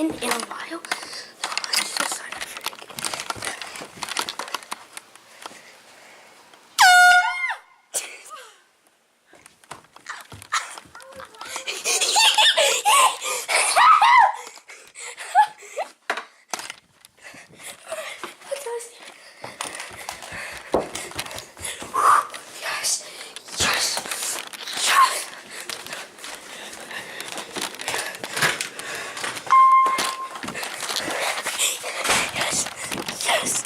in a while. So let's just sign up for it. Yes, yes, yes. Yes.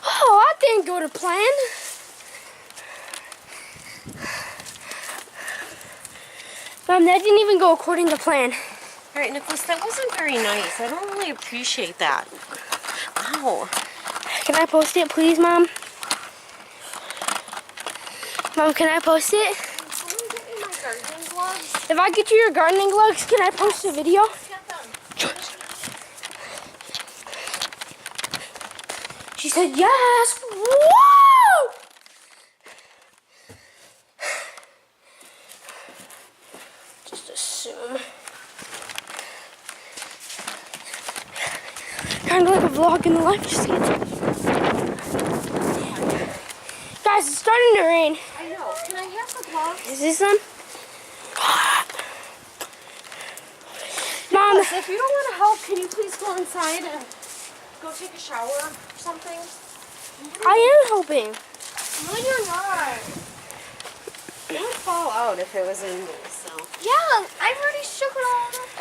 Oh, that didn't go to plan. Mom, that didn't even go according to plan. All right, Nicholas, that wasn't very nice. I don't really appreciate that. Ow. Can I post it, please, Mom? Mom, can I post it? Someone get me my gardening gloves. If I get you your gardening gloves, can I post a video? Get them. She said yes. Woo! Just assume. Kind of like a vlog in the life. Just guys, it's starting to rain. I know. Can I have the gloves? Is this them? Mom, If you don't want to help, can you please go inside and go take a shower or something? I am helping. No, you're not. It would fall out if it was in me, so. Yeah, I've already shook it all up.